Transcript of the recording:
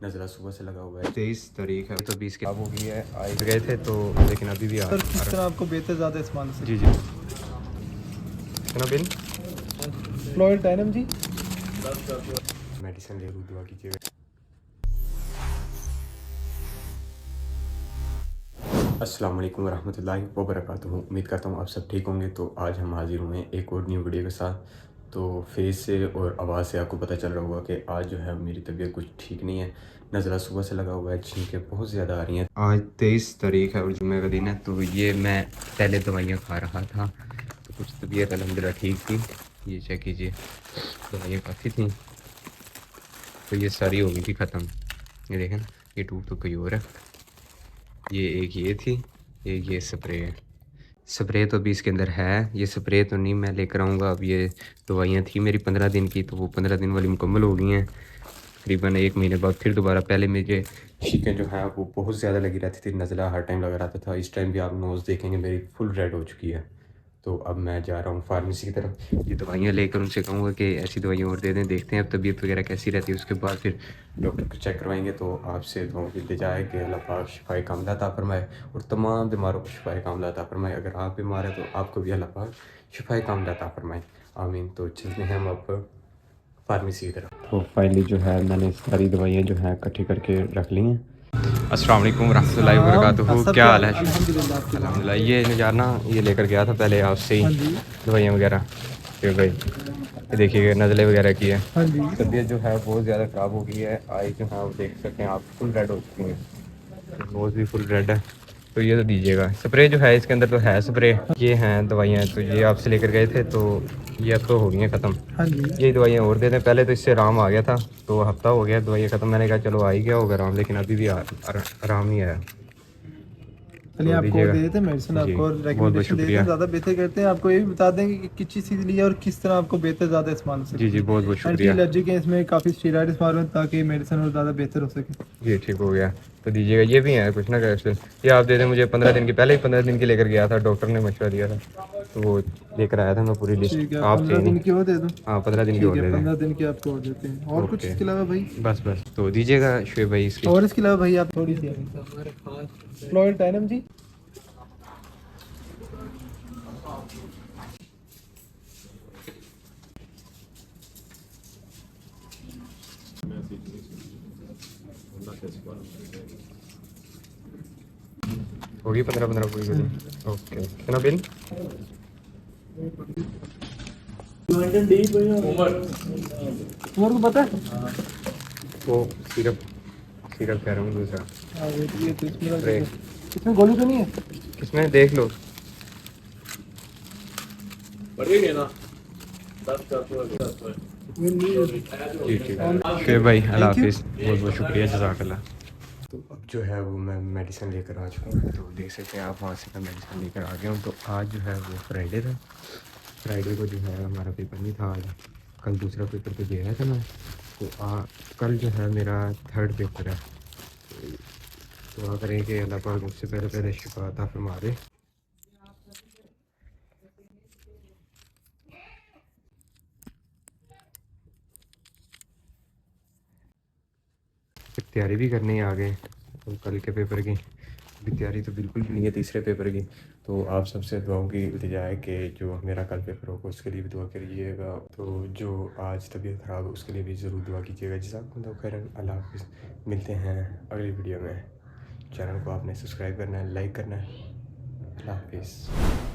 नज़ला सुबह से लगा हुआ है। 23 तारीख है तो 20 की हो गई है। आए गए थे तो लेकिन अभी भी सर किस तरह आपको बेहतर ज़्यादा इस्तेमाल से जी जी कितना बिल फ्लोइड डायनम जी मेडिसिन ले लूँ, दुआ कीजिएगा। अस्सलाम वालेकुम रहमतुल्लाहि व बरकातुहू। उम्मीद करता हूँ आप सब ठीक होंगे। तो आज हम हाजिर हुए हैं एक और न्यू वीडियो के साथ। तो फेस से और आवाज़ से आपको पता चल रहा होगा कि आज जो है मेरी तबीयत कुछ ठीक नहीं है। नज़ला सुबह से लगा हुआ है, छींकें बहुत ज़्यादा आ रही हैं। आज 23 तारीख है और जुम्मे का दिन है। तो ये मैं पहले दवाइयाँ खा रहा था तो कुछ तबीयत अल्हम्दुलिल्लाह ठीक थी। ये चेक कीजिए, दवाइयाँ काफ़ी थी तो ये सारी हो गई थी ख़त्म। ये देखें, ये टूट तो कोई और है। ये एक ये थी, एक ये स्प्रे है। स्प्रे तो अभी इसके अंदर है, ये स्प्रे तो नहीं मैं लेकर आऊँगा। अब ये दवाइयाँ थी मेरी 15 दिन की, तो वो 15 दिन वाली मुकम्मल हो गई हैं। तकरीबन 1 महीने बाद फिर दोबारा पहले मुझे शिकन जो है वो बहुत ज़्यादा लगी रहती थी, नज़ला हर टाइम लगा रहता था। इस टाइम भी आप नोज़ देखेंगे मेरी फुल रेड हो चुकी है। तो अब मैं जा रहा हूँ फार्मेसी की तरफ, ये दवाइयाँ लेकर उनसे कहूँगा कि ऐसी दवाइयाँ और दे दें। देखते हैं अब तबीयत वगैरह कैसी रहती है, उसके बाद फिर डॉक्टर को चेक करवाएंगे। तो आपसे दुआओं की इल्तिजा है कि अल्लाह पाक शिफाए कामिला अता फरमाए और तमाम बीमारों को शिफाए कामिला अता फरमाए। अगर आप बीमार हैं तो आपको भी अल्लाह पाक शिफाए कामिला अता फरमाए, आमीन। तो चलते हैं हम अब फार्मेसी की तरफ। तो फाइनली जो है मैंने सारी दवाइयाँ जो हैं इकट्ठी करके रख ली हैं। अस्सलाम वालेकुम रहमतुल्लाहि व बरकातुहू। क्या हाल है? अल्हम्दुलिल्लाह। ये यार ना ये लेकर गया था पहले आपसे ही हाँ जी दवाइयाँ वगैरह। फिर भाई ये देखिए नज़ले वगैरह की है। हाँ जी तबीयत जो है बहुत ज़्यादा ख़राब हो गई है। आई जो है वो देख सकते हैं आप फुल रेड हो चुकी हैं, नोज़ भी फुल रेड है। तो ये तो दीजिएगा। स्प्रे जो है इसके अंदर तो है स्प्रे, ये हैं दवाइयाँ। तो ये आपसे लेकर गए थे तो ये अब तो हो गई हैं ख़त्म। हाँ जी यही दवाइयाँ और दे दें। पहले तो इससे आराम आ गया था, तो हफ्ता हो गया दवाइयाँ ख़त्म। मैंने कहा चलो आ ही गया होगा आराम, लेकिन अभी भी आराम नहीं आया। चलिए तो आपको और दीजिएगा दे देते हैं मेडिसिन, जी, आपको बहुत बहुत रिकमेंडेशन दे देते हैं, शुक्रिया। ज़्यादा बेहतर करते हैं। आपको ये भी बता दें कि किस चीज़ की लिए और किस तरह आपको बेहतर ज़्यादा इस्तेमाल हो जी जी, सके। बहुत बहुत एंटी शुक्रिया। एलर्जिक है, इसमें काफ़ी स्टीरॉइड इस्तेमाल होते हैं ताकि मेडिसिन और ज़्यादा बेहतर हो सके। जी ठीक हो गया। तो दीजिएगा, ये भी है कुछ ना कैप्सूल, ये आप दे दें मुझे। 15 दिन की, पहले ही 15 दिन की लेकर गया था, डॉक्टर ने मशवरा दिया था तो वो लेकर आया था मैं पूरी ठीक लिस्ट। है, आप थे 15 नहीं। दिन की और दे दूँ? हाँ 15 दिन की ठीक और है, दे दें। 15 दिन की आपको और देते हैं। और कुछ ओके, इसके अलावा भाई? बस बस तो दीजिएगा शुएब भाई इसकी। और इसके अलावा भाई आप थोड़ी सी फ्लोइड डायनम जी होगी 15-15 पूरी करी। ओके, कितना बिल? उमर को पता है? वो सिरप, सिरप कह रहा हूँ दूसरा। हाँ ये तो इसमें लग स्प्रे रहा है। इसमें गोली तो नहीं है? किसमें देख लो। जी ठीक है शुएब भाई, अल्लाह थैंक यू। हाफिज़, बहुत बहुत शुक्रिया, जज़ाकल्लाह। तो अब जो है वो मैं मेडिसिन लेकर आ चुका हूँ। तो देख सकते हैं आप, वहाँ से मैं मेडिसिन लेकर आ गया हूँ। तो आज जो है वो फ्राइडे था। फ्राइडे को जो है हमारा पेपर नहीं था आज, कल दूसरा पेपर तो दे आया था मैं। तो कल जो है मेरा 3rd पेपर है। तो दुआ करें कि अल्लाह पाक मुझसे पहले पहले शिफा अता फरमा दे। फिर तैयारी भी करनी है आगे, तो कल के पेपर की अभी तैयारी तो बिल्कुल भी नहीं है, तीसरे पेपर की। तो आप सबसे दुआओं की इल्तिजा है कि जो मेरा कल पेपर होगा उसके लिए भी दुआ करिएगा। तो जो आज तबीयत ख़राब है उसके लिए भी ज़रूर दुआ कीजिएगा। जज़ाकुमुल्लाह खैरन। अल्लाह हाफ़िज़। मिलते हैं अगली वीडियो में। चैनल को आपने सब्सक्राइब करना है, लाइक करना है। अल्लाह हाफ़िज़।